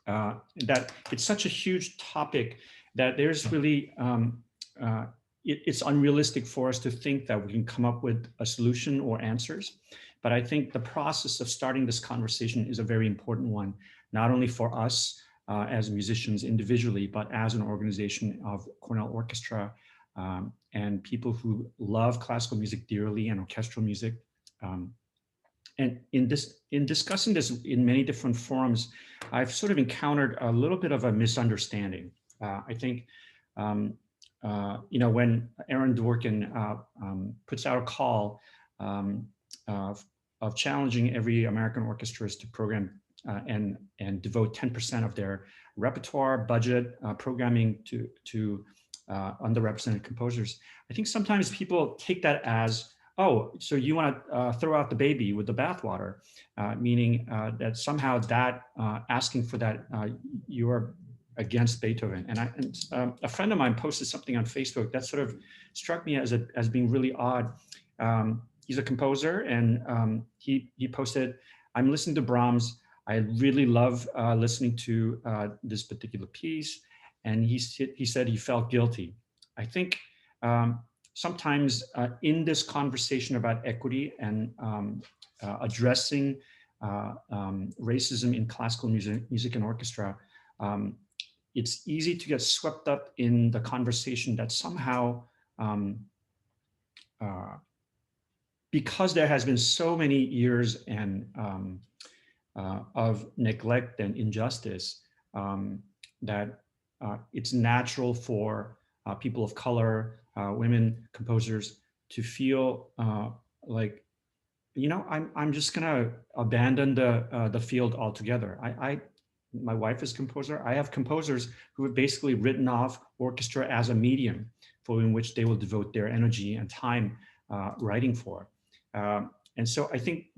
that it's such a huge topic that there's really, it's unrealistic for us to think that we can come up with a solution or answers. But I think the process of starting this conversation is a very important one, not only for us as musicians individually, but as an organization of Cornell Orchestra and people who love classical music dearly and orchestral music. And in discussing this in many different forums, I've sort of encountered a little bit of a misunderstanding. I think, when Aaron Dworkin puts out a call of challenging every American orchestras to program and devote 10% of their repertoire budget programming to underrepresented composers, I think sometimes people take that as, oh, so you want to throw out the baby with the bathwater, meaning that somehow that asking for that, you are against Beethoven. And a friend of mine posted something on Facebook that sort of struck me as being really odd. He's a composer, and he posted, "I'm listening to Brahms. I really love listening to this particular piece." And he said he felt guilty. I think sometimes in this conversation about equity and addressing racism in classical music and orchestra, it's easy to get swept up in the conversation that somehow, because there has been so many years and of neglect and injustice, that it's natural for people of color, women composers, to feel like, I'm just gonna abandon the field altogether. My wife is a composer. I have composers who have basically written off orchestra as a medium for in which they will devote their energy and time writing for. And so I think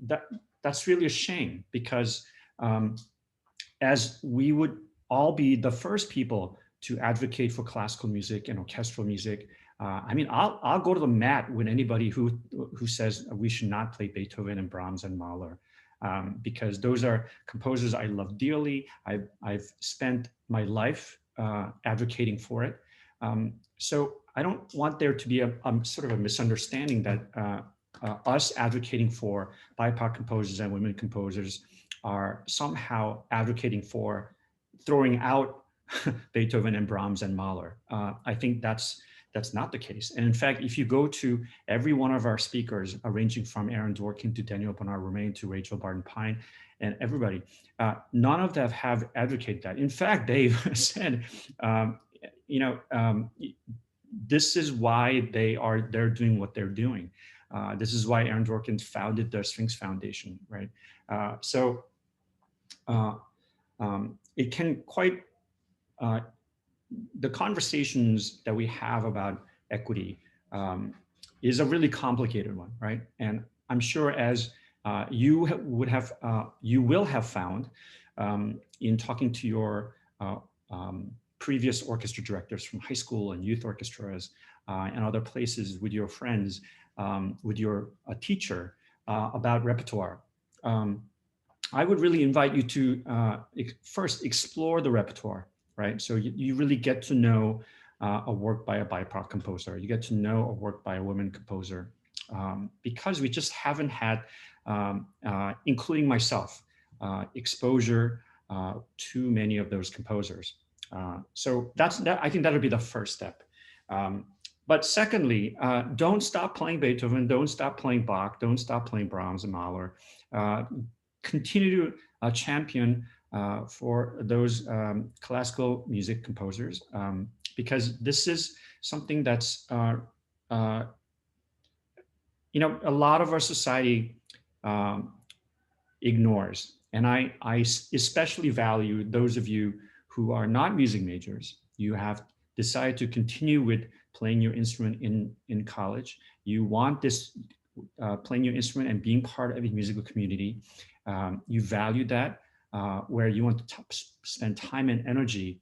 that's really a shame, because as we would all be the first people to advocate for classical music and orchestral music, I'll go to the mat with anybody who says we should not play Beethoven and Brahms and Mahler, because those are composers I love dearly. I've spent my life advocating for it. So I don't want there to be a sort of a misunderstanding that us advocating for BIPOC composers and women composers are somehow advocating for throwing out Beethoven and Brahms and Mahler. I think that's not the case. And in fact, if you go to every one of our speakers, ranging from Aaron Dworkin to Daniel Bernard-Romain to Rachel Barton-Pine and everybody, none of them have advocated that. In fact, they've said, this is why they're doing what they're doing. This is why Aaron Dworkin founded the Sphinx Foundation, right? It can quite, the conversations that we have about equity is a really complicated one, right? And I'm sure, as you will have found in talking to your previous orchestra directors from high school and youth orchestras and other places, with your friends, with your teacher about repertoire. I would really invite you to first explore the repertoire, right? So you really get to know a work by a BIPOC composer. You get to know a work by a woman composer, because we just haven't had, including myself, exposure to many of those composers. So I think that'll be the first step. But secondly, don't stop playing Beethoven, don't stop playing Bach, don't stop playing Brahms and Mahler. Continue to champion for those classical music composers, because this is something that's, a lot of our society ignores. And I especially value those of you who are not music majors. You have decided to continue with playing your instrument in college. You want this playing your instrument and being part of a musical community. You value that, where you want to spend time and energy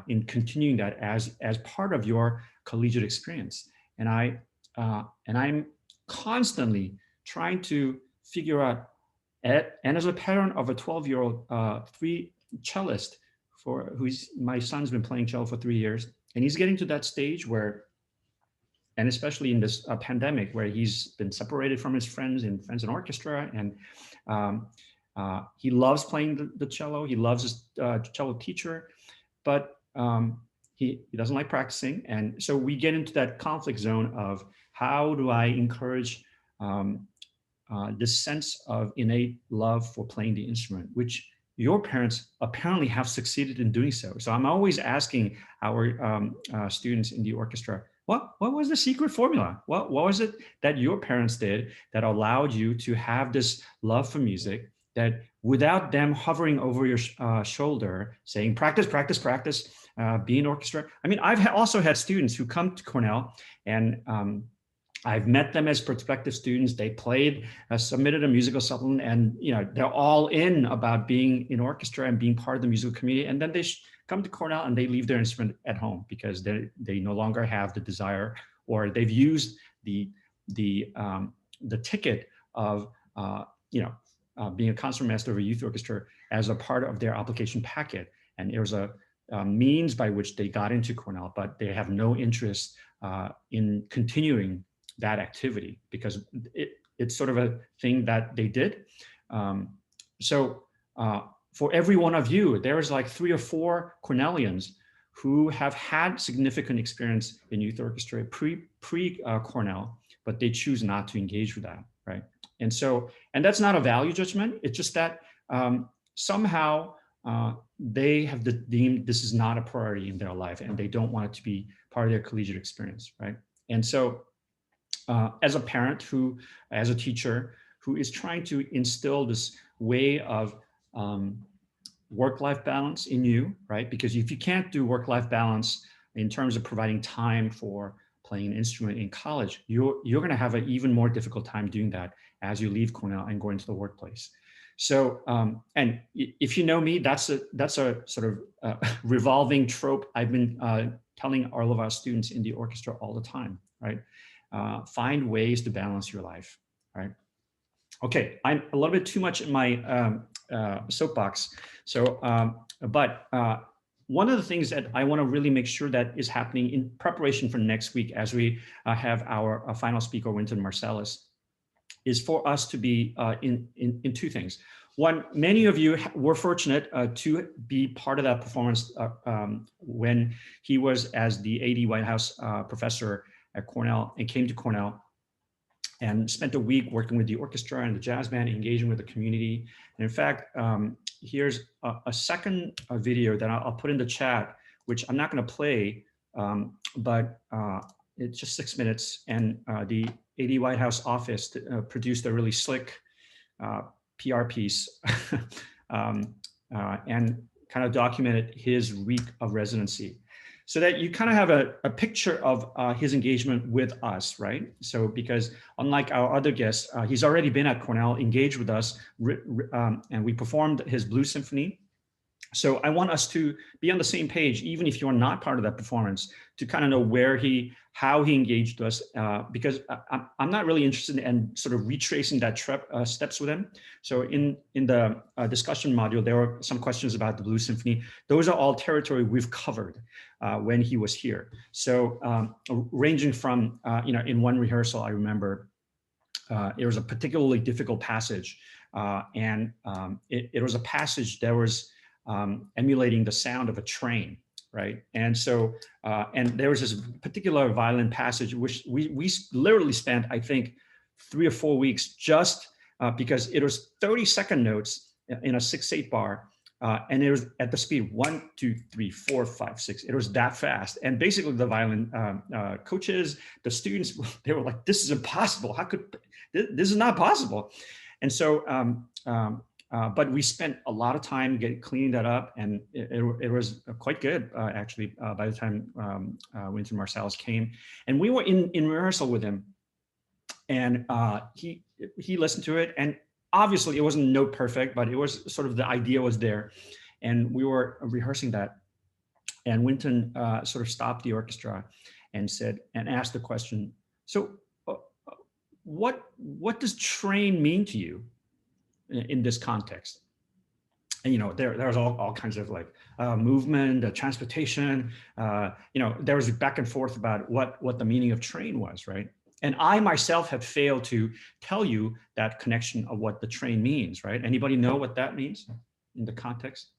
in continuing that as part of your collegiate experience. And I'm constantly trying to figure out, and as a parent of a 12-year-old cellist my son's been playing cello for 3 years, and he's getting to that stage where, and especially in this pandemic, where he's been separated from his friends in orchestra, and he loves playing the cello. He loves his cello teacher, but he doesn't like practicing. And so we get into that conflict zone of how do I encourage this sense of innate love for playing the instrument, which your parents apparently have succeeded in doing so. So I'm always asking our students in the orchestra, what was the secret formula? What was it that your parents did that allowed you to have this love for music, that without them hovering over your shoulder saying, practice, practice, practice, be in orchestra? I mean, I've also had students who come to Cornell, and I've met them as prospective students. They played, submitted a musical supplement, and they're all in about being in orchestra and being part of the musical community. And then they come to Cornell and they leave their instrument at home because they no longer have the desire, or they've used the ticket of being a concertmaster of a youth orchestra as a part of their application packet. And there's a means by which they got into Cornell, but they have no interest in continuing that activity because it's sort of a thing that they did. So for every one of you, there's like 3 or 4 Cornellians who have had significant experience in youth orchestra pre-Cornell, but they choose not to engage with that, right? And that's not a value judgment. It's just that somehow they have deemed this is not a priority in their life, and they don't want it to be part of their collegiate experience, right? And so as a parent as a teacher who is trying to instill this way of work-life balance in you, right? Because if you can't do work-life balance in terms of providing time for playing an instrument in college, you're going to have an even more difficult time doing that as you leave Cornell and go into the workplace. So, and if you know me, that's a sort of revolving trope I've been telling all of our students in the orchestra all the time, right? Find ways to balance your life, right? Okay, I'm a little bit too much in my soapbox. So, but one of the things that I want to really make sure that is happening in preparation for next week, as we have our final speaker, Wynton Marsalis, is for us to be in 2 things. One, many of you were fortunate to be part of that performance when he was as the A.D. Whitehouse professor at Cornell, and came to Cornell and spent a week working with the orchestra and the jazz band, engaging with the community. And in fact, here's a second video that I'll put in the chat, which I'm not going to play, but it's just 6 minutes. And the A.D. Whitehouse office produced a really slick PR piece and kind of documented his week of residency, so that you kind of have a picture of his engagement with us, right? So because unlike our other guests, he's already been at Cornell, engaged with us, and we performed his Blues Symphony. So I want us to be on the same page, even if you're not part of that performance, to kind of know how he engaged us, because I'm not really interested in sort of retracing that steps with him. So in the discussion module, there were some questions about the Blues Symphony. Those are all territory we've covered when he was here. So ranging from, in one rehearsal, I remember it was a particularly difficult passage, and it was a passage that was emulating the sound of a train, right? And so, and there was this particular violin passage, which we literally spent, I think, 3 or 4 weeks just because it was 30-second notes in a 6/8 bar, and it was at the speed 1, 2, 3, 4, 5, 6. It was that fast, and basically the violin coaches, the students, they were like, "This is impossible. How could this is not possible?" And so. But we spent a lot of time cleaning that up, and it was quite good, actually, by the time Wynton Marsalis came. And we were in rehearsal with him, and he listened to it, and obviously it wasn't note perfect, but it was sort of the idea was there. And we were rehearsing that, and Wynton sort of stopped the orchestra and asked the question, "So what does train mean to you in this context?" and there was all kinds of like movement, transportation. There was back and forth about what the meaning of train was, right? And I myself have failed to tell you that connection of what the train means, right? Anybody know what that means in the context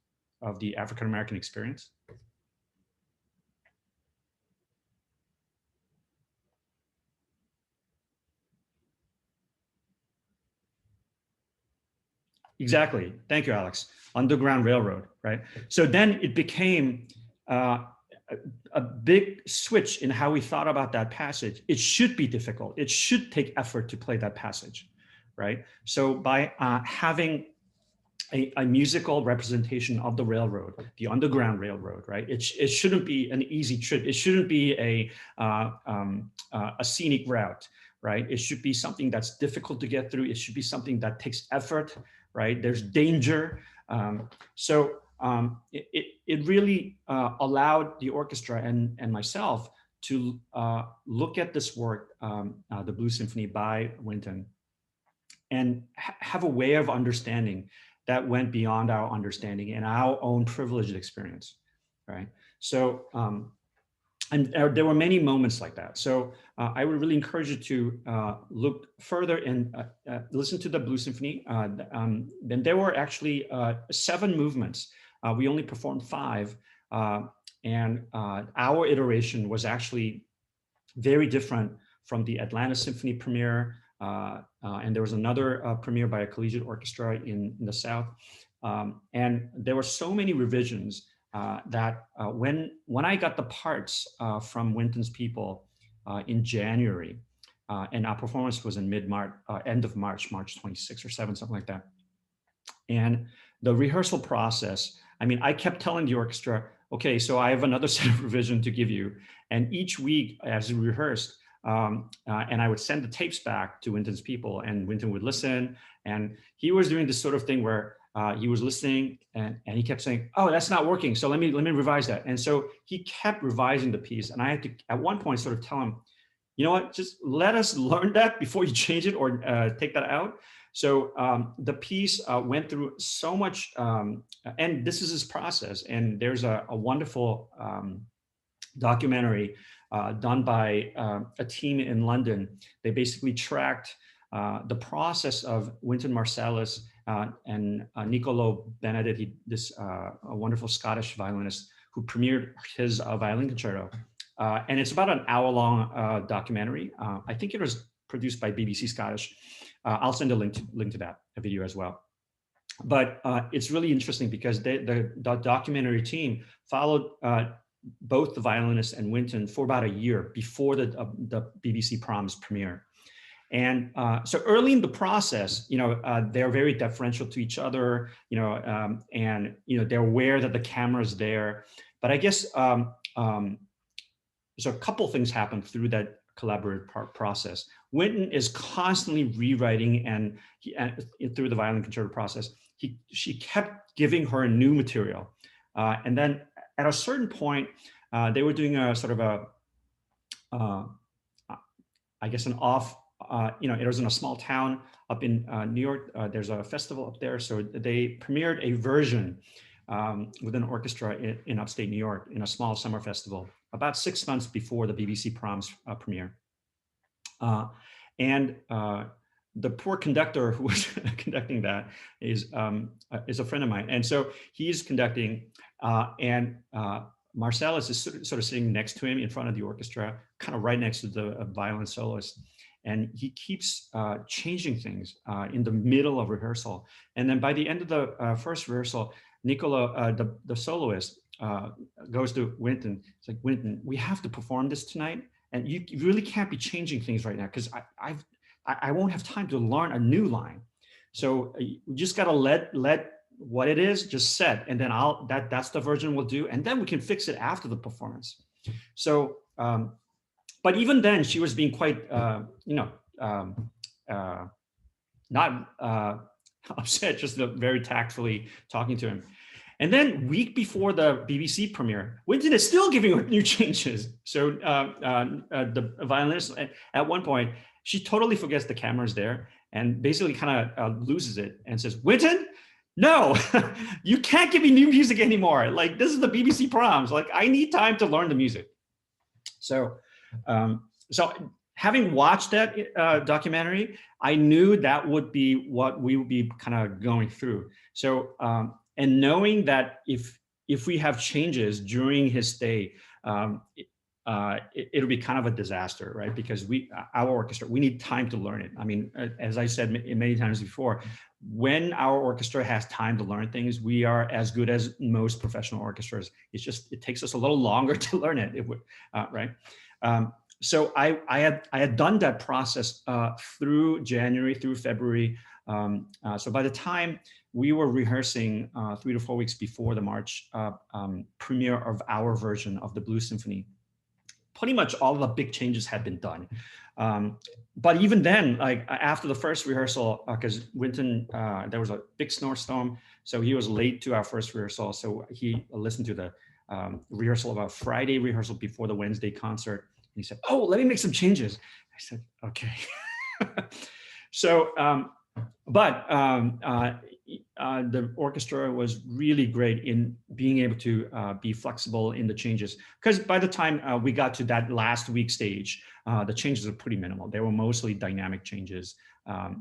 of the African American experience? Exactly. Thank you, Alex. Underground Railroad, right? So then it became uh, a big switch in how we thought about that passage. It should be difficult. It should take effort to play that passage, right? So by having a musical representation of the railroad, the Underground Railroad, right? It shouldn't be an easy trip. It shouldn't be a scenic route, right? It should be something that's difficult to get through. It should be something that takes effort, right? There's danger. It really allowed the orchestra and myself to look at this work, the Blues Symphony by Wynton, and have a way of understanding that went beyond our understanding and our own privileged experience, right? So, and there were many moments like that. So I would really encourage you to look further and listen to the Blues Symphony. Then there were actually 7 movements. We only performed 5. And our iteration was actually very different from the Atlanta Symphony premiere. And there was another premiere by a collegiate orchestra in the South. And there were so many revisions that when I got the parts from Wynton's people in January, and our performance was in mid-March, end of March, March 26th or 7th, something like that. And the rehearsal process, I mean, I kept telling the orchestra, okay, so I have another set of revision to give you. And each week as we rehearsed, and I would send the tapes back to Wynton's people, and Wynton would listen. And he was doing this sort of thing where he was listening and he kept saying, oh, that's not working. So let me revise that. And so he kept revising the piece. And I had to, at one point, sort of tell him, you know what, just let us learn that before you change it or take that out. So the piece went through so much, and this is his process. And there's a wonderful documentary done by a team in London. They basically tracked the process of Wynton Marsalis and Niccolo Benedetti, this a wonderful Scottish violinist who premiered his violin concerto. And it's about an hour-long documentary. I think it was produced by BBC Scottish. I'll send a link to that video as well. But it's really interesting because the documentary team followed both the violinist and Wynton for about a year before the BBC Proms premiere. And so early in the process, they're very deferential to each other, and they're aware that the camera's there. But I guess so a couple things happen through that collaborative process. Wynton is constantly rewriting, and through the violin concerto process, she kept giving her new material, and then at a certain point, they were doing a sort of I guess an off. It was in a small town up in New York. There's a festival up there, so they premiered a version with an orchestra in upstate New York in a small summer festival about 6 months before the BBC Proms premiere. And the poor conductor who was conducting that is a friend of mine, and so he's conducting, and Marsalis is sort of sitting next to him in front of the orchestra, kind of right next to the violin soloist. And he keeps changing things in the middle of rehearsal. And then by the end of the first rehearsal, Niccolo, the soloist, goes to Wynton. It's like, Wynton, we have to perform this tonight. And you really can't be changing things right now because I won't have time to learn a new line. So you just got to let what it is just set. And then that's the version we'll do. And then we can fix it after the performance. So, but even then, she was being quite, not upset, just very tactfully talking to him. And then week before the BBC premiere, Wynton is still giving her new changes. So the violinist, at one point, she totally forgets the camera's there and basically kind of loses it and says, Wynton, no, you can't give me new music anymore. Like this is the BBC proms. Like I need time to learn the music. So, so having watched that documentary, I knew that would be what we would be kind of going through. So, and knowing that if we have changes during his stay, it'll be kind of a disaster, right? Because our orchestra, we need time to learn it. I mean, as I said many times before, when our orchestra has time to learn things, we are as good as most professional orchestras. It's just it takes us a little longer to learn it, right? So I had done that process through January through February. So by the time we were rehearsing 3 to 4 weeks before the March premiere of our version of the Blues Symphony, pretty much all the big changes had been done. But even then, like after the first rehearsal, because Winton, there was a big snowstorm, so he was late to our first rehearsal. So he listened to the rehearsal of a Friday rehearsal before the Wednesday concert. And he said, "Oh, let me make some changes." I said, "Okay." So, but the orchestra was really great in being able to be flexible in the changes. Because by the time we got to that last week stage, the changes were pretty minimal. They were mostly dynamic changes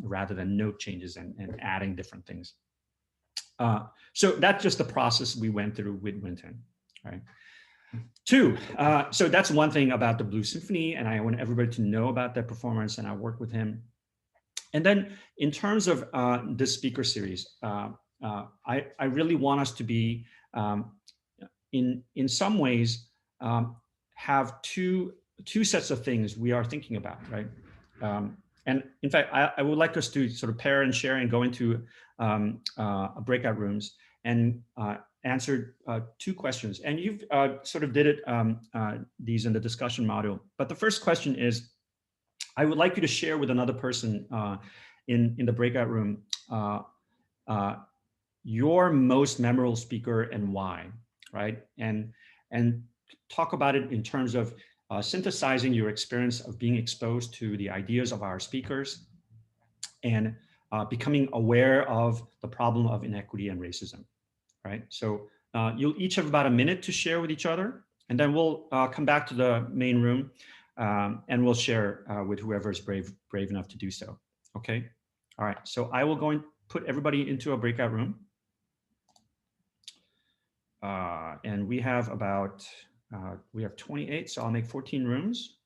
rather than note changes and adding different things. So that's just the process we went through with Winton, right? Two, so that's one thing about the Blues Symphony, and I want everybody to know about that performance, and I work with him. And then in terms of this speaker series, I really want us to be, in some ways, have two sets of things we are thinking about, right? And in fact, I would like us to sort of pair and share and go into breakout rooms and answer two questions. And you've sort of did it, these in the discussion module. But the first question is, I would like you to share with another person in the breakout room your most memorable speaker and why, right? And talk about it in terms of synthesizing your experience of being exposed to the ideas of our speakers and becoming aware of the problem of inequity and racism, right? So you'll each have about a minute to share with each other, and then we'll come back to the main room and we'll share with whoever is brave enough to do so. Okay. All right. So I will go and put everybody into a breakout room. And we have about, we have 28, so I'll make 14 rooms.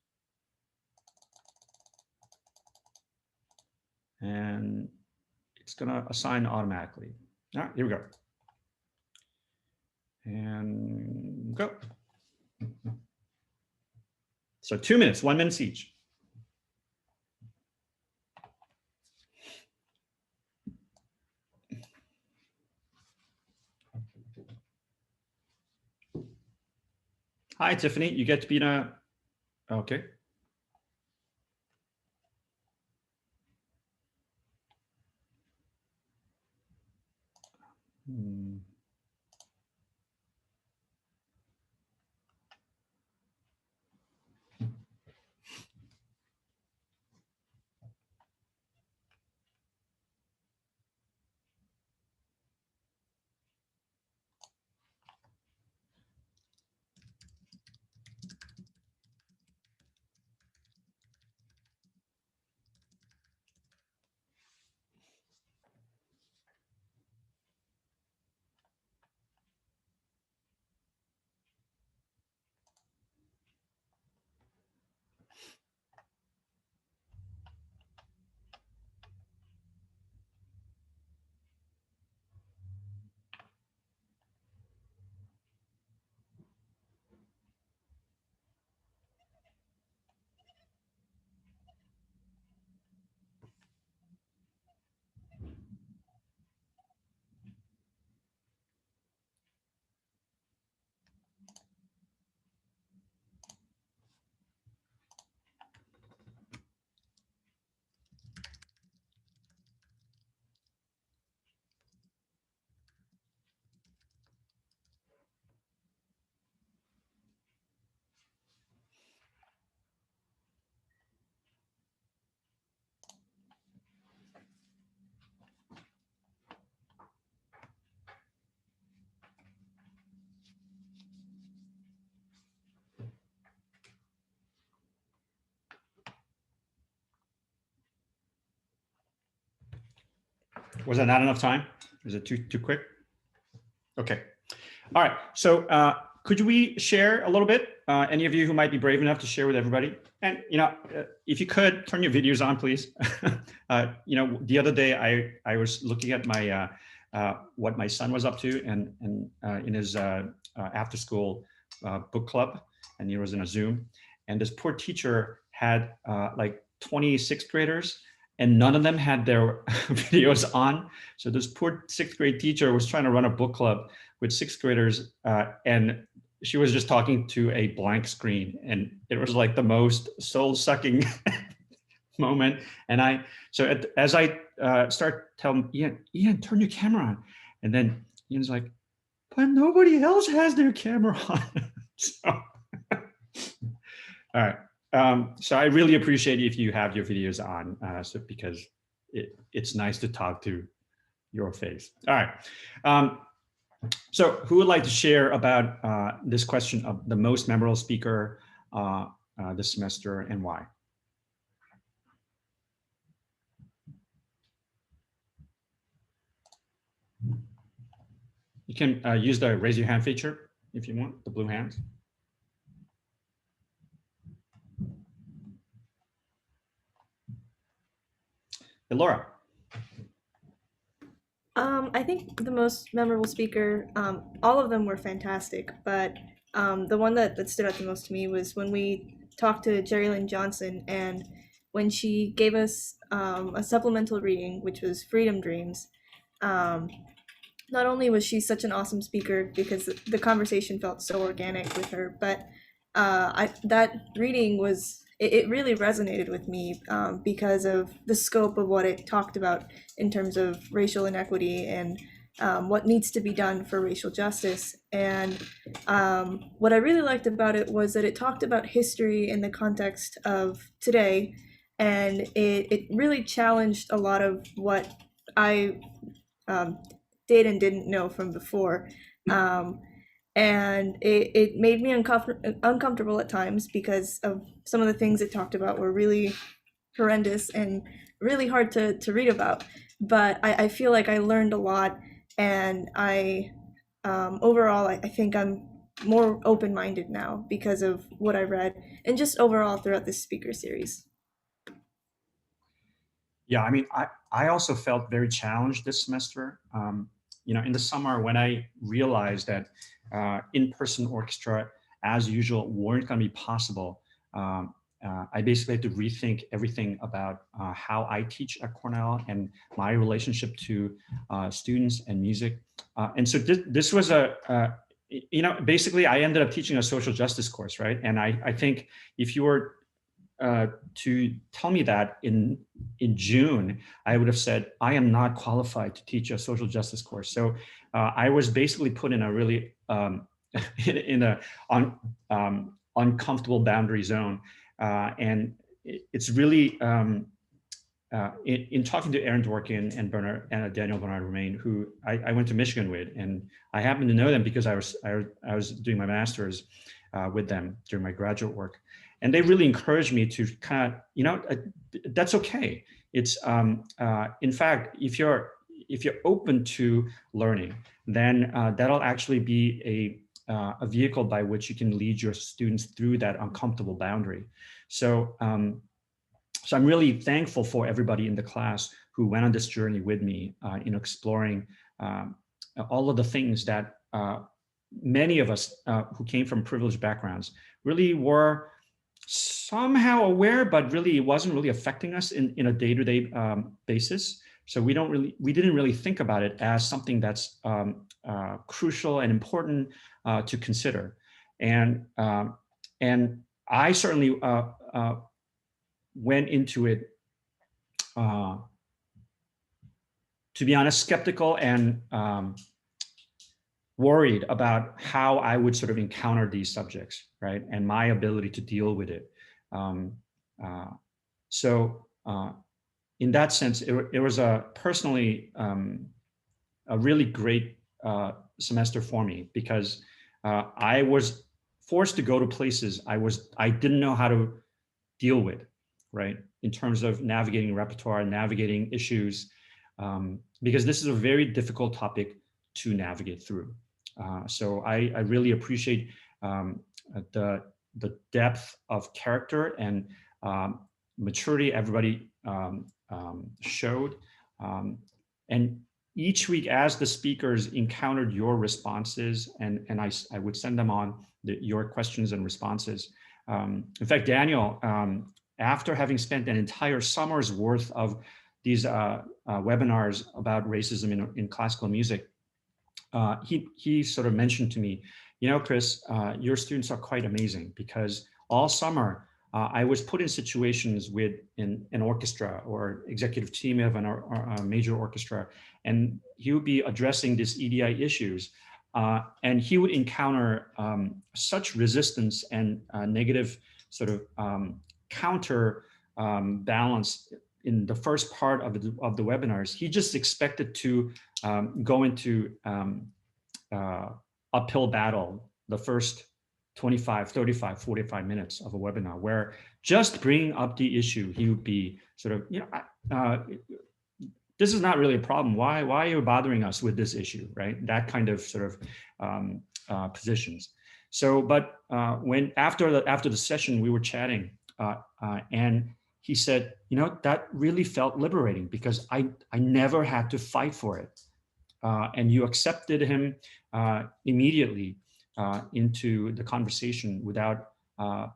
And it's gonna assign automatically. All right, here we go. And go. So 2 minutes, 1 minute each. Hi, Tiffany. You get to be in a, okay. Was that not enough time? Is it too quick? Okay. All right. So could we share a little bit? Any of you who might be brave enough to share with everybody? And if you could turn your videos on, please. The other day I was looking at my what my son was up to, and in his after school book club, and he was in a Zoom, and this poor teacher had like 20 sixth graders, and none of them had their videos on. So this poor sixth grade teacher was trying to run a book club with sixth graders, and she was just talking to a blank screen, and it was like the most soul-sucking moment. And as I start telling Ian, turn your camera on, and then Ian's like, but nobody else has their camera on. So, all right. So I really appreciate if you have your videos on, because it's nice to talk to your face. All right. So who would like to share about this question of the most memorable speaker this semester and why? You can use the raise your hand feature if you want, the blue hands. Hey, Laura. I think the most memorable speaker, all of them were fantastic, but the one that stood out the most to me was when we talked to Jerry Lynn Johnson, and when she gave us a supplemental reading, which was Freedom Dreams. Not only was she such an awesome speaker because the conversation felt so organic with her, but that reading it really resonated with me because of the scope of what it talked about in terms of racial inequity and what needs to be done for racial justice. And what I really liked about it was that it talked about history in the context of today, and it really challenged a lot of what I did and didn't know from before. And it made me uncomfortable at times because of some of the things it talked about were really horrendous and really hard to read about. But I feel like I learned a lot, and overall, I think I'm more open-minded now because of what I read and just overall throughout this speaker series. Yeah, I mean, I also felt very challenged this semester. In the summer when I realized that in-person orchestra, as usual, weren't going to be possible, I basically had to rethink everything about how I teach at Cornell and my relationship to students and music. And so this was basically I ended up teaching a social justice course, right? And I think if you were to tell me that in June, I would have said, I am not qualified to teach a social justice course. So I was basically put in a really in a uncomfortable boundary zone. And it's really, in talking to Aaron Dworkin and Daniel Bernard Romain, who I went to Michigan with, and I happen to know them because I was doing my master's with them during my graduate work. And they really encouraged me to kind of, that's okay. It's, in fact, if you're open to learning, then that'll actually be a vehicle by which you can lead your students through that uncomfortable boundary. So, so I'm really thankful for everybody in the class who went on this journey with me in exploring all of the things that many of us who came from privileged backgrounds really were somehow aware, but really it wasn't really affecting us in a day-to-day basis. So we didn't really think about it as something that's crucial and important to consider. And I certainly went into it, to be honest, skeptical and worried about how I would sort of encounter these subjects, right? And my ability to deal with it. So in that sense, it was personally a really great semester for me, because I was forced to go to places I didn't know how to deal with, right? In terms of navigating repertoire, navigating issues. because this is a very difficult topic to navigate through. So I really appreciate the depth of character and maturity everybody showed. And each week as the speakers encountered your responses, and I would send them on your questions and responses. In fact, Daniel, after having spent an entire summer's worth of these webinars about racism in classical music, he sort of mentioned to me, you know, Chris, your students are quite amazing, because all summer I was put in situations with an orchestra or executive team of a major orchestra, and he would be addressing these EDI issues. And he would encounter such resistance and negative sort of counter balance in the first part of the webinars. He just expected to go into uphill battle the first 25, 35, 45 minutes of a webinar, where just bringing up the issue, he would be sort of, you know, this is not really a problem. Why are you bothering us with this issue, right? That kind of sort of positions. So, but when after the session, we were chatting, and he said, you know, that really felt liberating, because I never had to fight for it. And you accepted him immediately into the conversation without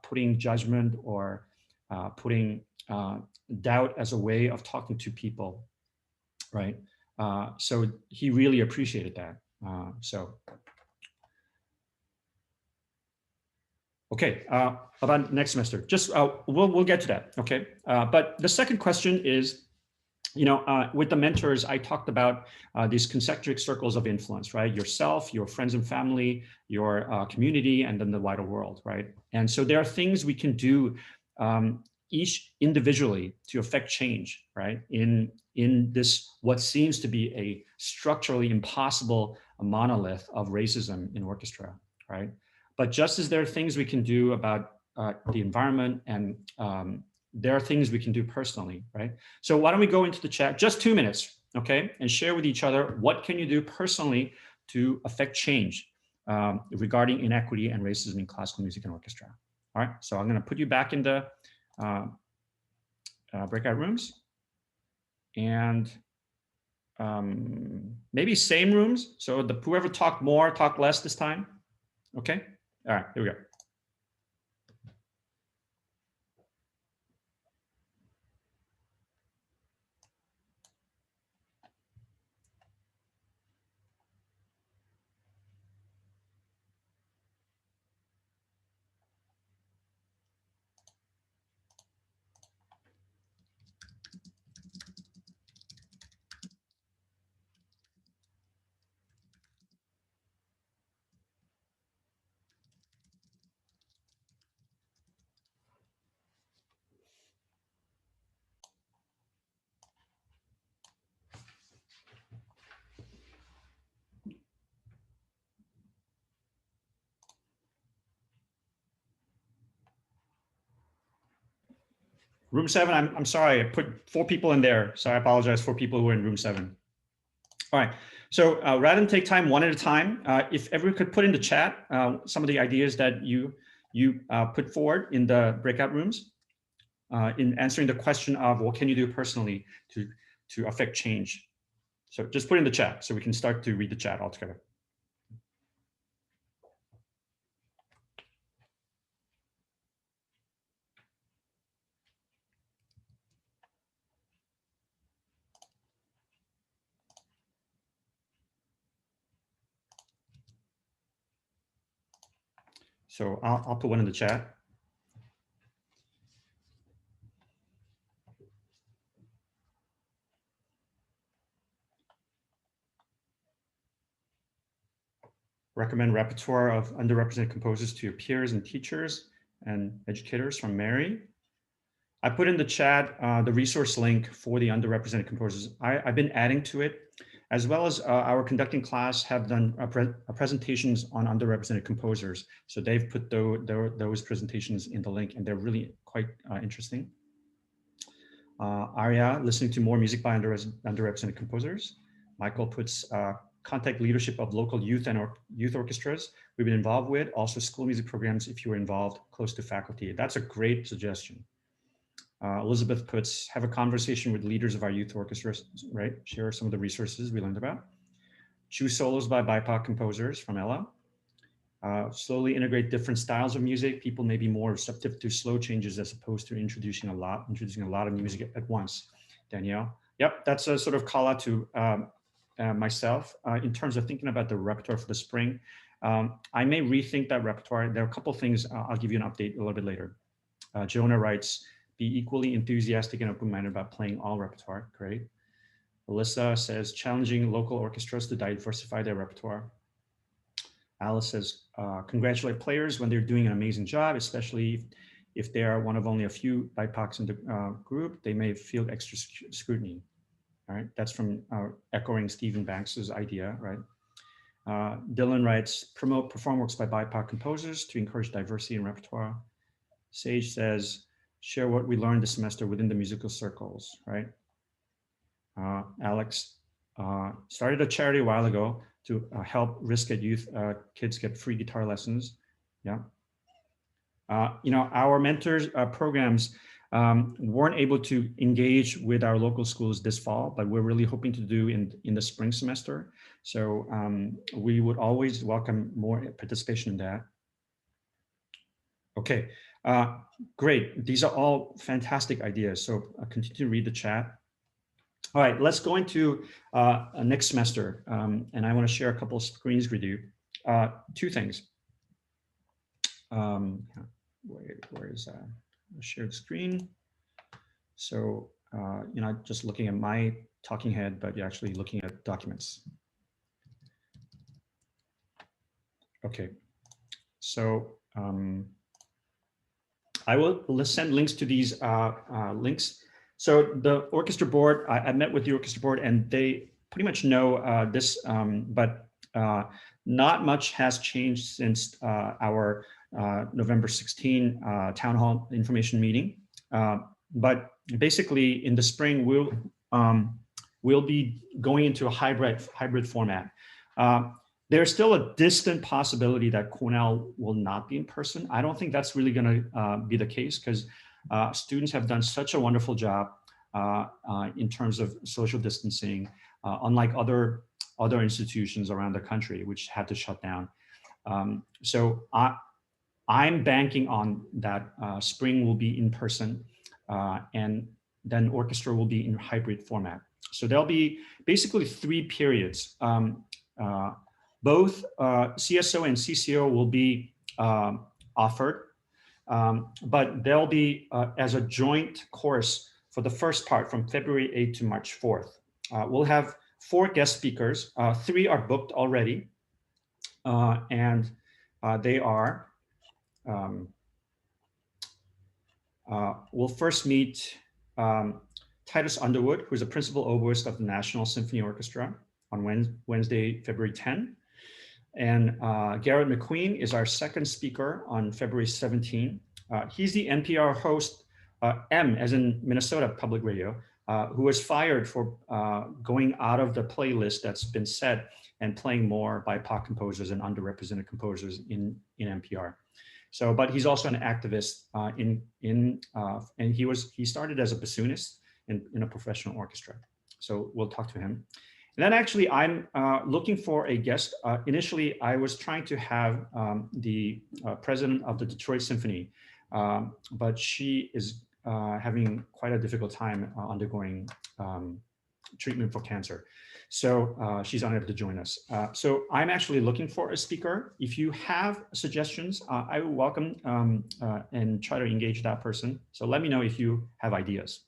putting judgment or putting doubt as a way of talking to people, right? So he really appreciated that. Okay, about next semester, just we'll get to that. Okay, but the second question is, you know, with the mentors, I talked about these concentric circles of influence, right? Yourself, your friends and family, your community, and then the wider world, right? And so there are things we can do each individually to affect change, right? In this, what seems to be a structurally impossible monolith of racism in orchestra, right? But just as there are things we can do about the environment, and there are things we can do personally, right? So why don't we go into the chat, just 2 minutes, okay? And share with each other, what can you do personally to affect change regarding inequity and racism in classical music and orchestra? All right, so I'm gonna put you back in the breakout rooms, and maybe same rooms. So whoever talked more, talk less this time, okay? All right, here we go. Room 7, I'm sorry, I put 4 people in there. So I apologize for people who are in room 7. All right, so rather than take time one at a time, if everyone could put in the chat some of the ideas that you put forward in the breakout rooms in answering the question of what can you do personally to affect change. So just put in the chat so we can start to read the chat all together. So I'll put one in the chat. Recommend repertoire of underrepresented composers to your peers and teachers and educators from Mary. I put in the chat the resource link for the underrepresented composers. I've been adding to it, as well as our conducting class have done presentations on underrepresented composers. So they've put those presentations in the link, and they're really quite interesting. Arya, listening to more music by underrepresented composers. Michael puts contact leadership of local youth and youth orchestras we've been involved with. Also school music programs if you were involved close to faculty. That's a great suggestion. Elizabeth puts, have a conversation with leaders of our youth orchestras, right? Share some of the resources we learned about. Choose solos by BIPOC composers from Ella. Slowly integrate different styles of music. People may be more receptive to slow changes as opposed to introducing a lot of music at once. Danielle. Yep, that's a sort of call out to myself in terms of thinking about the repertoire for the spring. I may rethink that repertoire. There are a couple of things. I'll give you an update a little bit later. Jonah writes, be equally enthusiastic and open-minded about playing all repertoire. Great. Alyssa says, challenging local orchestras to diversify their repertoire. Alice says, congratulate players when they're doing an amazing job, especially if they are one of only a few BIPOCs in the group, they may feel extra scrutiny. All right, that's from echoing Stephen Banks's idea, right? Dylan writes, promote perform works by BIPOC composers to encourage diversity in repertoire. Sage says, share what we learned this semester within the musical circles, right? Alex started a charity a while ago to help risk-ed youth kids get free guitar lessons. Yeah. Our mentors programs weren't able to engage with our local schools this fall, but we're really hoping to do in the spring semester. So we would always welcome more participation in that. Okay, great. These are all fantastic ideas. So continue to read the chat. All right, let's go into next semester. And I want to share a couple of screens with you. Two things. Where is that? Shared screen. So you're not just looking at my talking head, but you're actually looking at documents. Okay, so I will send links to these links. So the orchestra board, I met with the orchestra board and they pretty much know this, but not much has changed since our November 16 town hall information meeting. But basically in the spring, we'll be going into a hybrid format. There's still a distant possibility that Cornell will not be in person. I don't think that's really going to be the case because students have done such a wonderful job in terms of social distancing, unlike other institutions around the country which had to shut down. So I'm banking on that spring will be in person and then orchestra will be in hybrid format. So there'll be basically 3 periods. Both CSO and CCO will be offered, but they'll be as a joint course for the first part from February 8th to March 4th. We'll have 4 guest speakers. 3 are booked already, and they are, we'll first meet Titus Underwood, who's a principal oboist of the National Symphony Orchestra on Wednesday, February 10. And Garrett McQueen is our second speaker on February 17. He's the NPR host, M as in Minnesota Public Radio, who was fired for going out of the playlist that's been set and playing more BIPOC composers and underrepresented composers in NPR. So, but he's also an activist and he started as a bassoonist in a professional orchestra. So we'll talk to him. And then actually I'm looking for a guest. Initially, I was trying to have the president of the Detroit Symphony, but she is having quite a difficult time undergoing treatment for cancer. So she's unable to join us. So I'm actually looking for a speaker. If you have suggestions, I will welcome and try to engage that person. So let me know if you have ideas.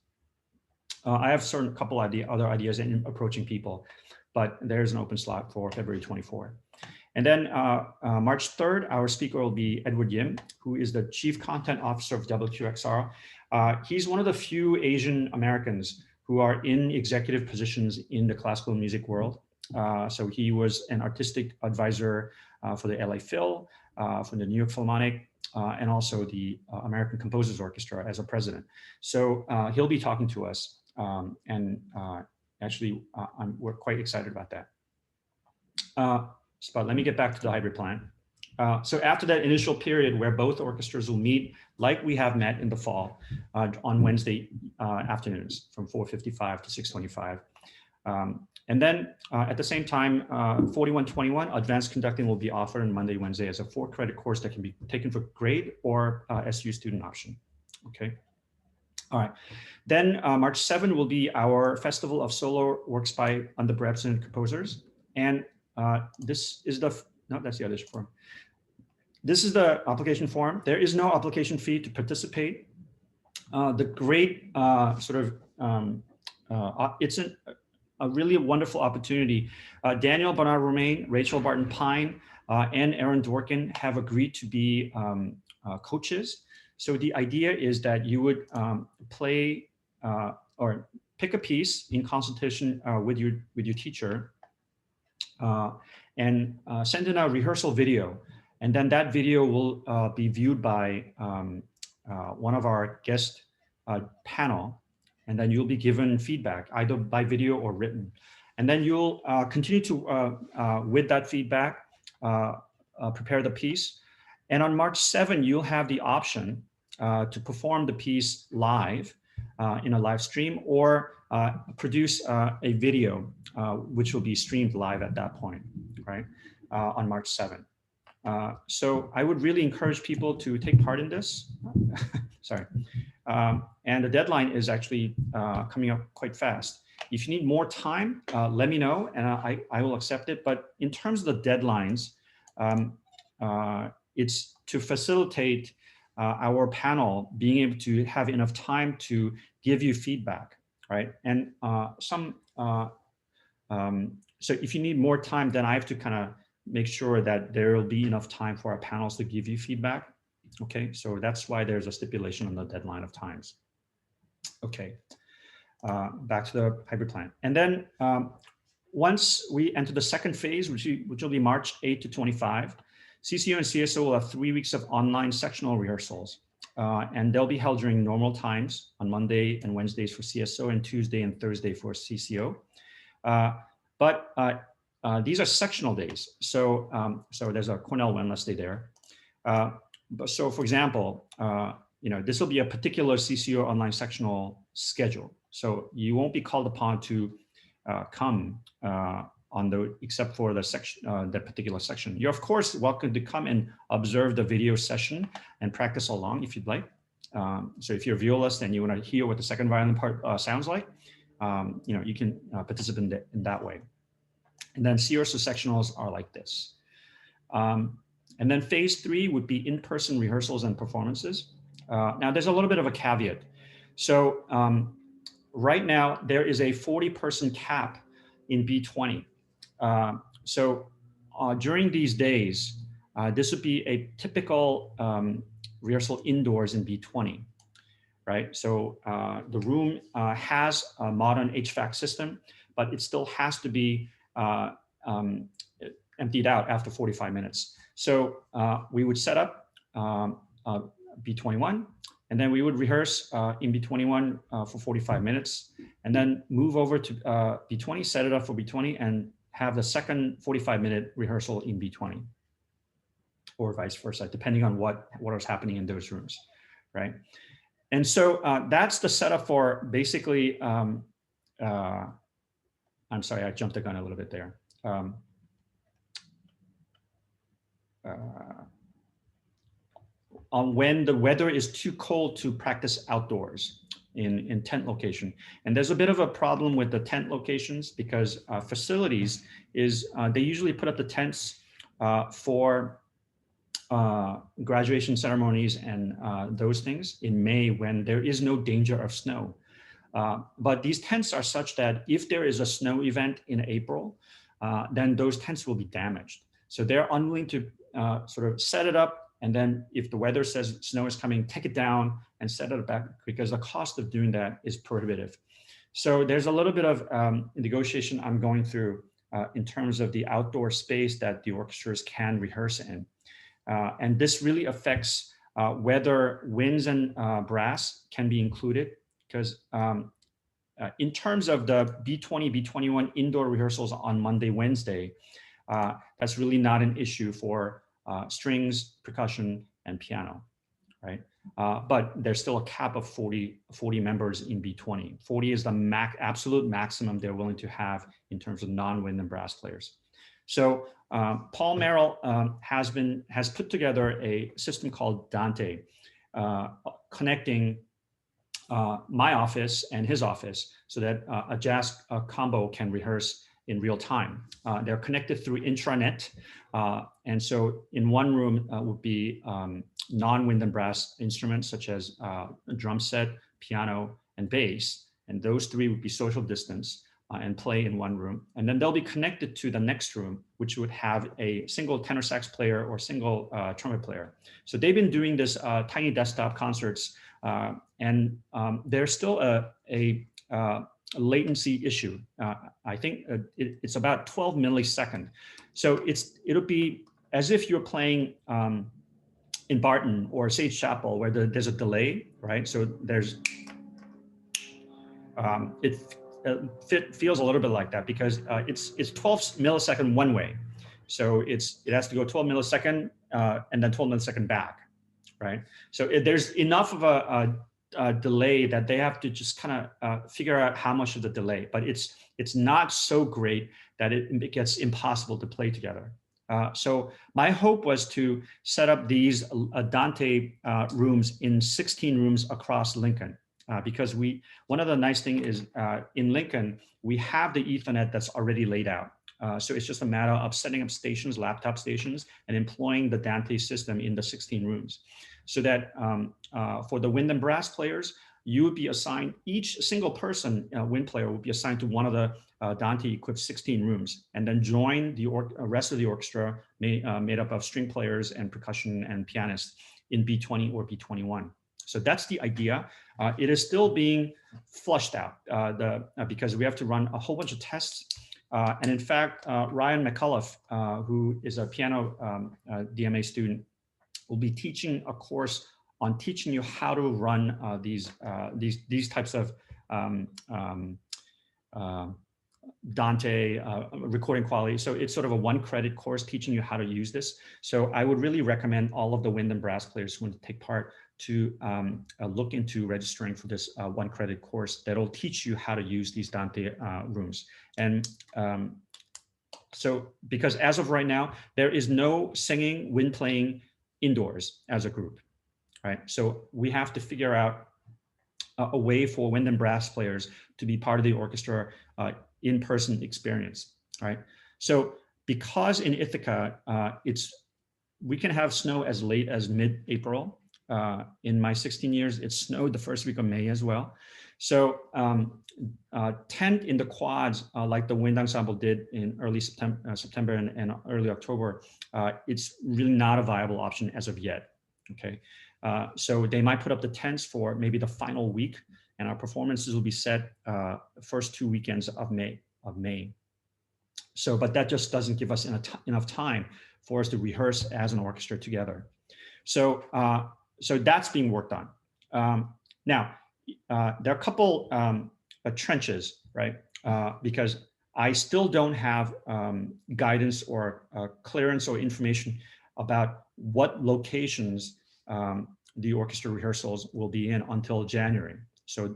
I have certain couple other ideas in approaching people, but there's an open slot for February 24. And then March 3rd, our speaker will be Edward Yim, who is the Chief Content Officer of WQXR. He's one of the few Asian Americans who are in executive positions in the classical music world. So he was an artistic advisor for the LA Phil, for the New York Philharmonic. and also the American Composers Orchestra as a president. So he'll be talking to us, and actually, we're quite excited about that. But let me get back to the hybrid plan. So after that initial period where both orchestras will meet, like we have met in the fall, on Wednesday afternoons from 4:55 to 6:25. And then at the same time, 4121 advanced conducting will be offered on Monday, Wednesday as a 4-credit course that can be taken for grade or SU student option. Okay. All right. Then March 7 will be our Festival of Solo Works by Underrepresented Composers. And this is the, no, that's the other form. This is the application form. There is no application fee to participate. The great it's a really wonderful opportunity. Daniel Bernard Romain, Rachel Barton Pine, and Aaron Dworkin have agreed to be coaches. So the idea is that you would play or pick a piece in consultation with your teacher, and send in a rehearsal video. And then that video will be viewed by one of our guest panel. And then you'll be given feedback either by video or written. And then you'll continue to, with that feedback, prepare the piece. And on March 7, you'll have the option to perform the piece live in a live stream, or produce a video, which will be streamed live at that point, right, on March 7. So I would really encourage people to take part in this. Sorry. And the deadline is actually coming up quite fast. If you need more time, let me know, and I will accept it. But in terms of the deadlines, it's to facilitate our panel being able to have enough time to give you feedback, right? And so if you need more time, then I have to kind of make sure that there will be enough time for our panels to give you feedback. Okay, so that's why there's a stipulation on the deadline of times. Okay, back to the hybrid plan. And then once we enter the second phase, which will be March 8 to 25, CCO and CSO will have 3 weeks of online sectional rehearsals. And they'll be held during normal times on Monday and Wednesdays for CSO and Tuesday and Thursday for CCO. But these are sectional days. So, so there's a Cornell wellness day there. But so for example, this will be a particular CCO online sectional schedule. So you won't be called upon to come except for the section, that particular section. You're of course welcome to come and observe the video session and practice along if you'd like. So if you're a violist and you want to hear what the second violin part sounds like, you can participate in that way. And then CSO sectionals are like this. And then phase 3 would be in-person rehearsals and performances. Now there's a little bit of a caveat. So right now there is a 40-person cap in B20. So during these days, this would be a typical rehearsal indoors in B20, right? So the room has a modern HVAC system, but it still has to be emptied out after 45 minutes. So we would set up B21, and then we would rehearse in B21 for 45 minutes, and then move over to B20, set it up for B20, and have the second 45-minute rehearsal in B20, or vice versa, depending on what is happening in those rooms, right? And so that's the setup for basically, I'm sorry, I jumped the gun a little bit there. On when the weather is too cold to practice outdoors in tent location. And there's a bit of a problem with the tent locations because facilities is they usually put up the tents for graduation ceremonies and those things in May when there is no danger of snow. But these tents are such that if there is a snow event in April, then those tents will be damaged. So they're unwilling to sort of set it up, and then if the weather says snow is coming, take it down and set it back, because the cost of doing that is prohibitive. So there's a little bit of negotiation I'm going through in terms of the outdoor space that the orchestras can rehearse in. And this really affects whether winds and brass can be included, because in terms of the B20, B21 indoor rehearsals on Monday, Wednesday, that's really not an issue for strings, percussion, and piano, right? But there's still a cap of 40 members in B20. 40 is the absolute maximum they're willing to have in terms of non-wind and brass players. So Paul Merrill has put together a system called Dante, connecting my office and his office so that a jazz combo can rehearse in real time. They're connected through intranet. And so in one room would be non-wind and brass instruments such as a drum set, piano, and bass. And those three would be social distance and play in one room. And then they'll be connected to the next room, which would have a single tenor sax player or single trumpet player. So they've been doing this tiny desktop concerts, and there's still a latency issue. I think it's about 12 millisecond. So it'll be as if you're playing in Barton or Sage Chapel, where there's a delay, right? So there's it feels a little bit like that because it's 12 millisecond one way. So it has to go 12 millisecond and then 12 millisecond back, right? So there's enough of a delay that they have to just kind of figure out how much of the delay, but it's not so great that it gets impossible to play together. So my hope was to set up these Dante rooms in 16 rooms across Lincoln. Because one of the nice thing is in Lincoln, we have the Ethernet that's already laid out. So it's just a matter of setting up stations, laptop stations, and employing the Dante system in the 16 rooms. So that for the wind and brass players, you would be assigned, each single person, wind player would be assigned to one of the Dante equipped 16 rooms, and then join the rest of the orchestra made up of string players and percussion and pianists in B20 or B21. So that's the idea. It is still being flushed out because we have to run a whole bunch of tests. And in fact, Ryan McCullough, who is a piano DMA student, will be teaching a course on teaching you how to run these types of Dante recording quality. So it's sort of a 1-credit course teaching you how to use this. So I would really recommend all of the wind and brass players who want to take part to look into registering for this 1-credit course that'll teach you how to use these Dante rooms. And so because as of right now, there is no singing, wind playing indoors as a group, right? So we have to figure out a way for wind and brass players to be part of the orchestra in-person experience, right? So because in Ithaca, we can have snow as late as mid-April. In my 16 years, it snowed the first week of May as well. So tent in the quads, like the wind ensemble did in early September and early October, it's really not a viable option as of yet, okay? So they might put up the tents for maybe the final week, and our performances will be set first 2 weekends of May. So, but that just doesn't give us enough time for us to rehearse as an orchestra together. So, so that's being worked on. Now, there are a couple trenches, right? Because I still don't have guidance or clearance or information about what locations the orchestra rehearsals will be in until January. So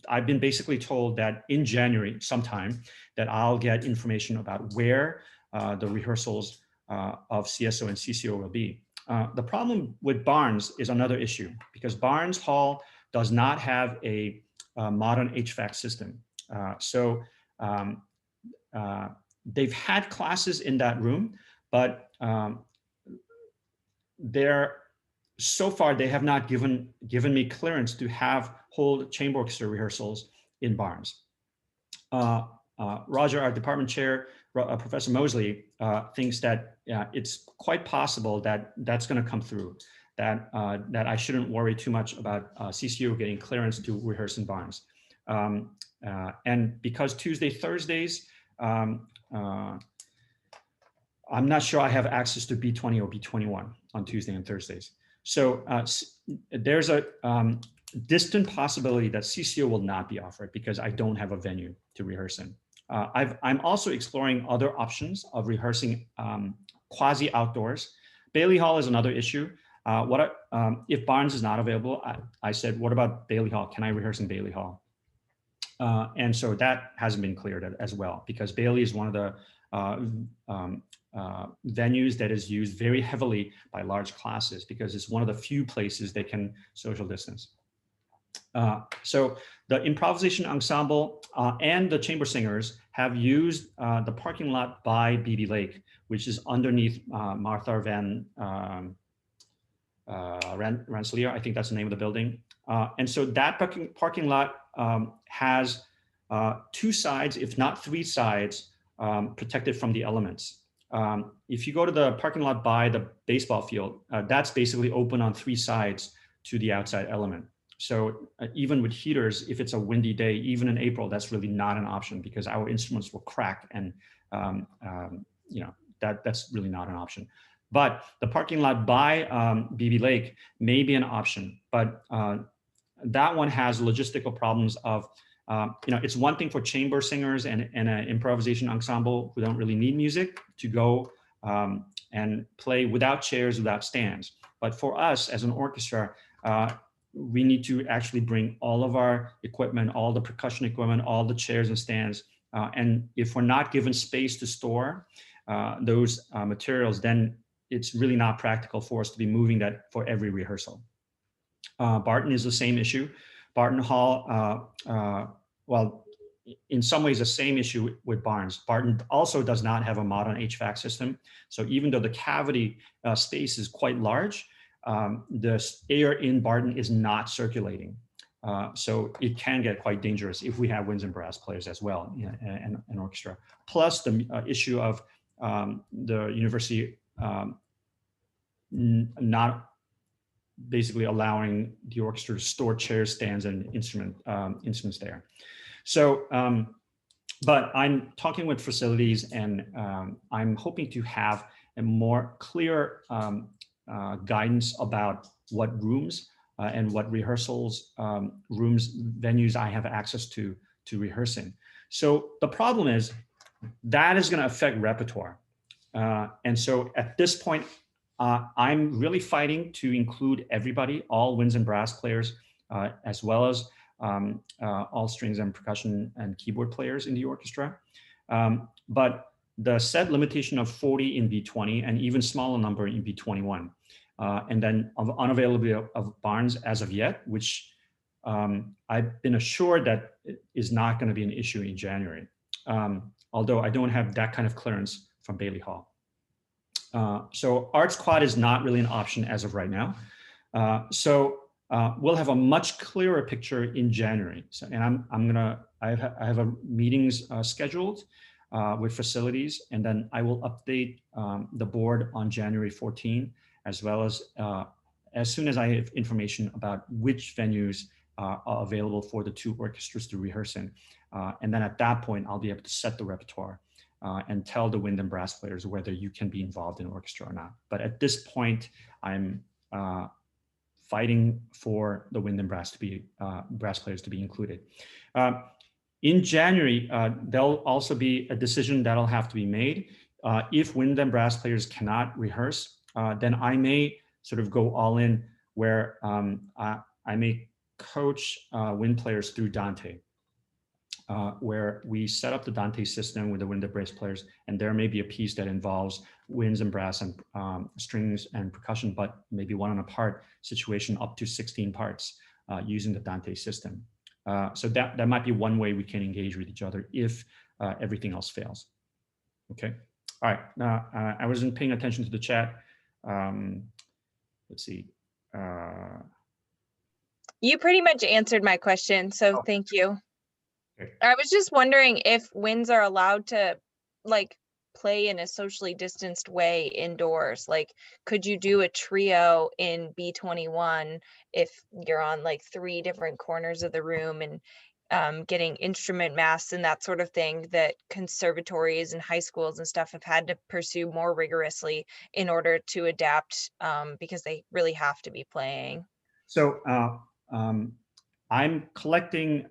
I've been basically told that in January sometime that I'll get information about where the rehearsals of CSO and CCO will be. The problem with Barnes is another issue because Barnes Hall does not have a modern HVAC system. So they've had classes in that room, but so far they have not given me clearance to hold chamber orchestra rehearsals in Barnes. Roger, our department chair, Professor Mosley, thinks that it's quite possible that that's going to come through, that I shouldn't worry too much about CCO getting clearance to rehearse in Barnes. And because Tuesday, Thursdays, I'm not sure I have access to B20 or B21 on Tuesday and Thursdays. So there's a distant possibility that CCO will not be offered because I don't have a venue to rehearse in. I'm also exploring other options of rehearsing quasi outdoors. Bailey Hall is another issue. If Barnes is not available, I said, what about Bailey Hall? Can I rehearse in Bailey Hall? And so that hasn't been cleared as well, because Bailey is one of the venues that is used very heavily by large classes because it's one of the few places they can social distance. So the improvisation ensemble and the chamber singers have used the parking lot by BB Lake, which is underneath Martha Van Rensselaer. I think that's the name of the building. And so that parking lot has two sides, if not three sides, protected from the elements. If you go to the parking lot by the baseball field, that's basically open on three sides to the outside element. So even with heaters, if it's a windy day, even in April, that's really not an option because our instruments will crack, and that's really not an option. But the parking lot by BB Lake may be an option, but that one has logistical problems of, it's one thing for chamber singers and an improvisation ensemble who don't really need music to go and play without chairs, without stands. But for us as an orchestra, we need to actually bring all of our equipment, all the percussion equipment, all the chairs and stands. And if we're not given space to store those materials, then it's really not practical for us to be moving that for every rehearsal. Barton is the same issue. Barton Hall, well, in some ways the same issue with Barnes. Barton also does not have a modern HVAC system. So even though the cavity space is quite large, the air in Barton is not circulating. So it can get quite dangerous if we have winds and brass players as well, and an orchestra. Plus the issue of the university not basically allowing the orchestra to store chairs, stands, and instruments there. So, but I'm talking with facilities, and I'm hoping to have a more clear guidance about what rooms and what rehearsals rooms, venues I have access to rehearse in. So the problem is that is going to affect repertoire. And so at this point, I'm really fighting to include everybody, all winds and brass players, as well as all strings and percussion and keyboard players in the orchestra. But the set limitation of 40 in B20 and even smaller number in B21, and then of unavailability of Barnes as of yet, which I've been assured that is not going to be an issue in January, although I don't have that kind of clearance from Bailey Hall. So Arts Quad is not really an option as of right now. So we'll have a much clearer picture in January. So, and I have a meetings scheduled with facilities, and then I will update the board on January 14, as well as soon as I have information about which venues are available for the two orchestras to rehearse in. And then at that point, I'll be able to set the repertoire and tell the wind and brass players whether you can be involved in orchestra or not. But at this point, I'm fighting for the wind and brass players to be included. In January, there'll also be a decision that'll have to be made. If wind and brass players cannot rehearse, then I may sort of go all in where I may coach wind players through Dante. Where we set up the Dante system with the wind and brass players, and there may be a piece that involves winds and brass and strings and percussion, but maybe one on a part situation up to 16 parts using the Dante system. So that might be one way we can engage with each other if everything else fails. Okay. All right. Now I wasn't paying attention to the chat. Let's see. You pretty much answered my question, so thank you. Okay. I was just wondering if winds are allowed to like play in a socially distanced way indoors. Like, could you do a trio in B21 if you're on like 3 different corners of the room, and getting instrument masks and that sort of thing that conservatories and high schools and stuff have had to pursue more rigorously in order to adapt, because they really have to be playing. So I'm collecting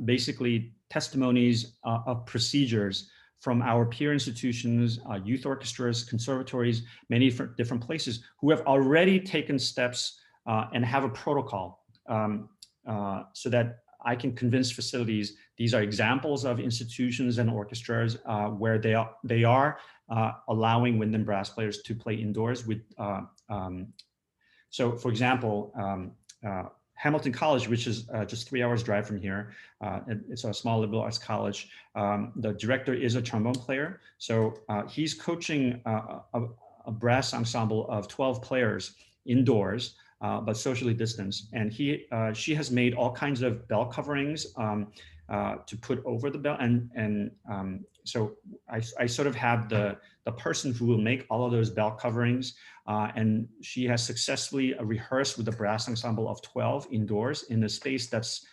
basically testimonies of procedures from our peer institutions, youth orchestras, conservatories, many different places who have already taken steps and have a protocol, so that I can convince facilities these are examples of institutions and orchestras where they are allowing wind and brass players to play indoors with. So, for example, Hamilton College, which is just 3 hours drive from here, it's a small liberal arts college. The director is a trombone player, so he's coaching a brass ensemble of 12 players indoors, but socially distanced. And she has made all kinds of bell coverings to put over the bell, and so I sort of have the person who will make all of those bell coverings, and she has successfully rehearsed with a brass ensemble of 12 indoors in a space that's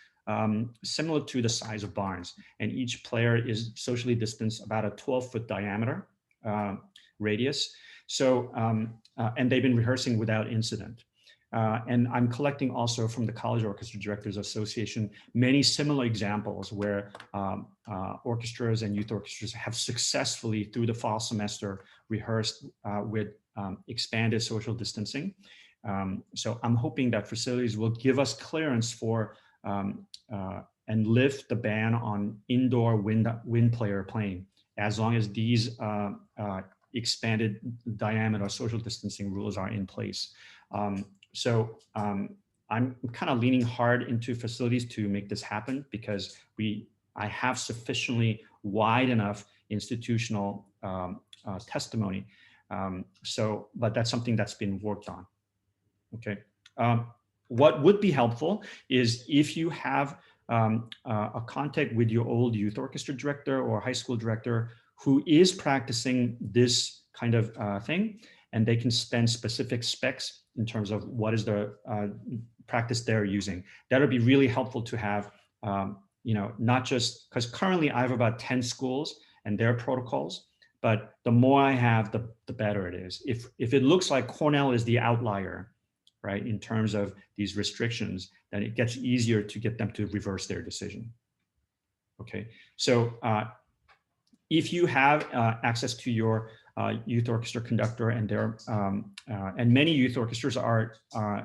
similar to the size of barns, and each player is socially distanced about a 12-foot diameter radius. So and they've been rehearsing without incident. And I'm collecting also from the College Orchestra Directors Association many similar examples where orchestras and youth orchestras have successfully, through the fall semester, rehearsed with expanded social distancing. So I'm hoping that facilities will give us clearance for and lift the ban on indoor wind player playing, as long as these expanded diameter social distancing rules are in place. So I'm kind of leaning hard into facilities to make this happen, because I have sufficiently wide enough institutional testimony. But that's something that's been worked on. Okay. What would be helpful is if you have a contact with your old youth orchestra director or high school director who is practicing this kind of thing, and they can spend specific specs in terms of what is the practice they're using. That would be really helpful to have, not just, because currently I have about 10 schools and their protocols, but the more I have, the better it is. If it looks like Cornell is the outlier, right, in terms of these restrictions, then it gets easier to get them to reverse their decision. Okay, so if you have access to your youth orchestra conductor, and and many youth orchestras are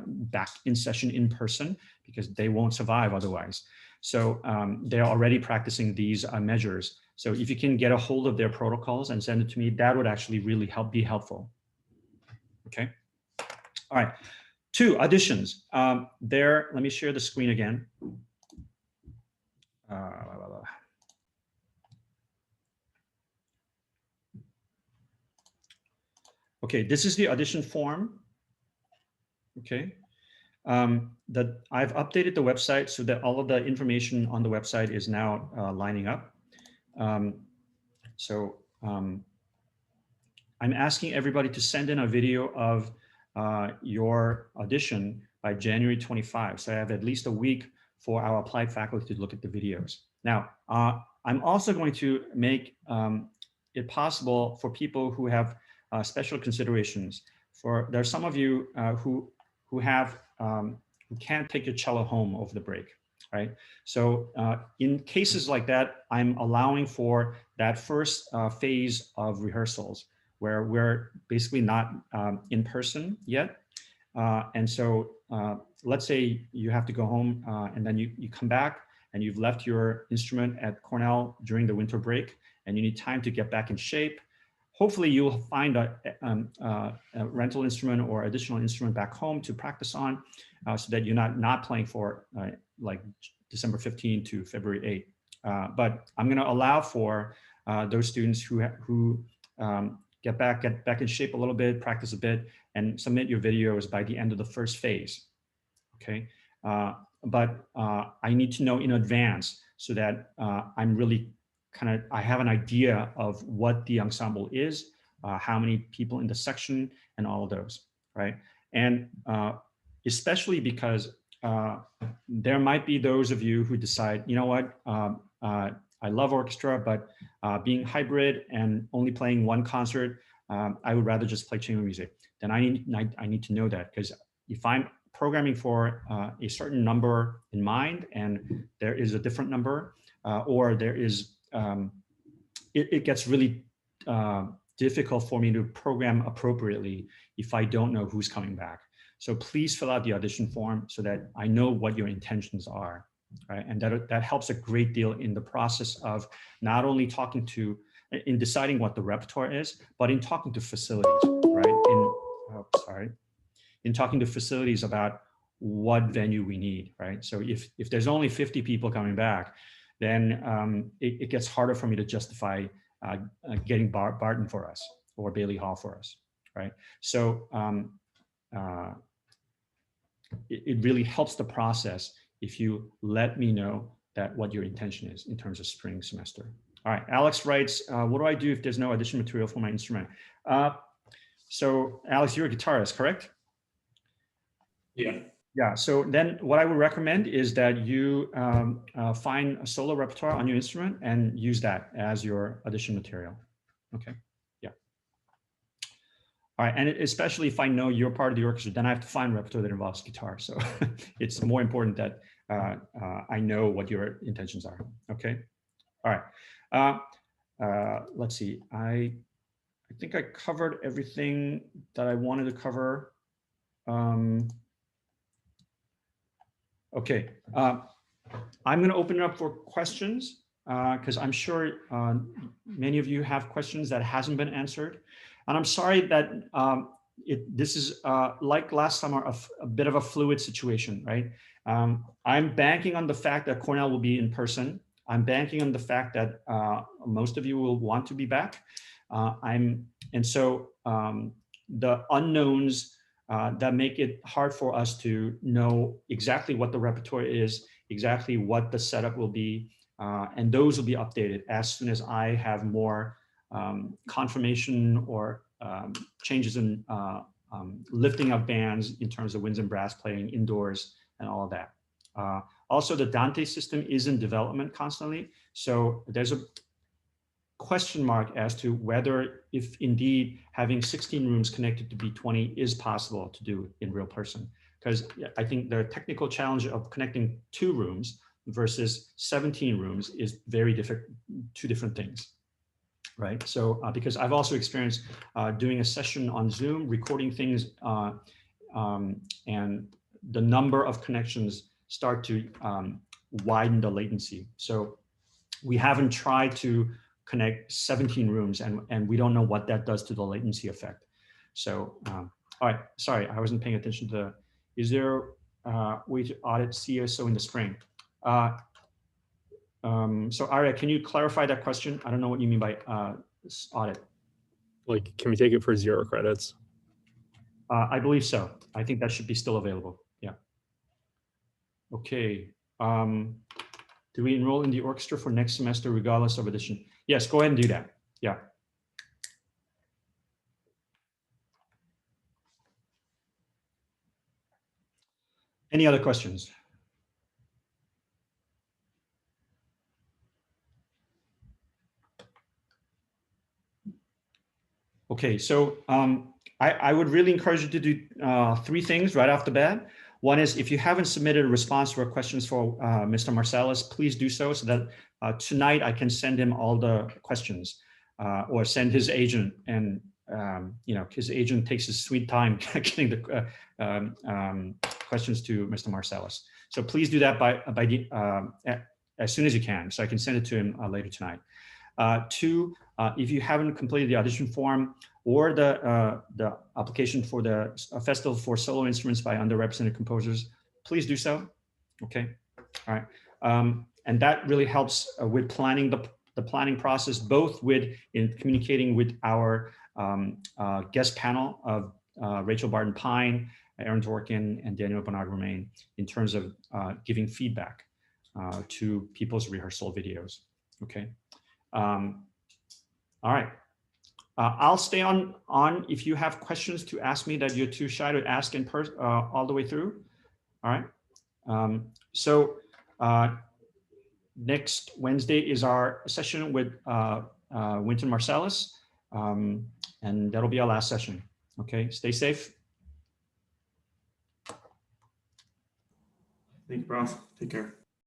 back in session in person because they won't survive otherwise. So they're already practicing these measures. So if you can get a hold of their protocols and send it to me, that would actually really be helpful. Okay. All right. 2 auditions. Let me share the screen again. Okay, this is the audition form. Okay, that I've updated the website so that all of the information on the website is now lining up. I'm asking everybody to send in a video of your audition by January 25. So I have at least a week for our applied faculty to look at the videos. Now, I'm also going to make it possible for people who have special considerations. There are some of you who can't take your cello home over the break, right? So in cases like that, I'm allowing for that first phase of rehearsals where we're basically not in person yet. And so let's say you have to go home and then you come back and you've left your instrument at Cornell during the winter break and you need time to get back in shape. Hopefully you'll find a rental instrument or additional instrument back home to practice on so that you're not playing for like December 15 to February 8. But I'm gonna allow for those students who get back in shape a little bit, practice a bit, and submit your videos by the end of the first phase, okay? But I need to know in advance so that I'm really I have an idea of what the ensemble is, how many people in the section, and all of those, right? And especially because there might be those of you who decide, you know what, I love orchestra, but being hybrid and only playing one concert, I would rather just play chamber music. Then I need to know that, because if I'm programming for a certain number in mind and there is a different number, or there is, it gets really difficult for me to program appropriately if I don't know who's coming back. So please fill out the audition form so that I know what your intentions are, right? And that helps a great deal in the process of not only talking to, in deciding what the repertoire is, but in talking to facilities, right? In talking to facilities about what venue we need, right? So if there's only 50 people coming back, then it gets harder for me to justify getting Barton for us or Bailey Hall for us, right? So it really helps the process if you let me know that what your intention is in terms of spring semester. All right, Alex writes, what do I do if there's no audition material for my instrument? So Alex, you're a guitarist, correct? Yeah. Yeah, so then what I would recommend is that you find a solo repertoire on your instrument and use that as your audition material. Okay, yeah. All right, and especially if I know you're part of the orchestra, then I have to find repertoire that involves guitar. So it's more important that I know what your intentions are. Okay, all right. Let's see. I think I covered everything that I wanted to cover. Okay, I'm going to open it up for questions because I'm sure many of you have questions that hasn't been answered. And I'm sorry that this is like last summer, a bit of a fluid situation, right? I'm banking on the fact that Cornell will be in person. I'm banking on the fact that most of you will want to be back. And so the unknowns that make it hard for us to know exactly what the repertoire is, exactly what the setup will be, and those will be updated as soon as I have more confirmation or changes in lifting of bands in terms of winds and brass playing indoors and all of that. Also, the Dante system is in development constantly, so there's a question mark as to whether, if indeed having 16 rooms connected to B20 is possible to do in real person. Because I think the technical challenge of connecting 2 rooms versus 17 rooms is very different, 2 different things, right? So because I've also experienced doing a session on Zoom, recording things, and the number of connections start to widen the latency. So we haven't tried to connect 17 rooms and we don't know what that does to the latency effect. So, all right, sorry, I wasn't paying attention to is there a way to audit CSO in the spring? So Arya, can you clarify that question? I don't know what you mean by audit. Like, can we take it for 0 credits? I believe so. I think that should be still available. Yeah. Okay. Do we enroll in the orchestra for next semester regardless of audition? Yes, go ahead and do that. Yeah. Any other questions? Okay, so I would really encourage you to do 3 things right off the bat. One is, if you haven't submitted a response to our questions for Mr. Marsalis, please do so that tonight I can send him all the questions or send his agent, and you know, his agent takes his sweet time getting the questions to Mr. Marsalis. So please do that as soon as you can, so I can send it to him later tonight. 2, if you haven't completed the audition form or the application for the Festival for Solo Instruments by Underrepresented Composers, please do so. Okay, all right. And that really helps with planning the planning process, both in communicating with our guest panel of Rachel Barton-Pine, Aaron Dworkin, and Daniel Bernard-Romain in terms of giving feedback to people's rehearsal videos. Okay. All right. I'll stay on if you have questions to ask me that you're too shy to ask in person all the way through. All right. So next Wednesday is our session with Wynton Marsalis, and that'll be our last session. Okay, stay safe. Thank you, Prof. Take care.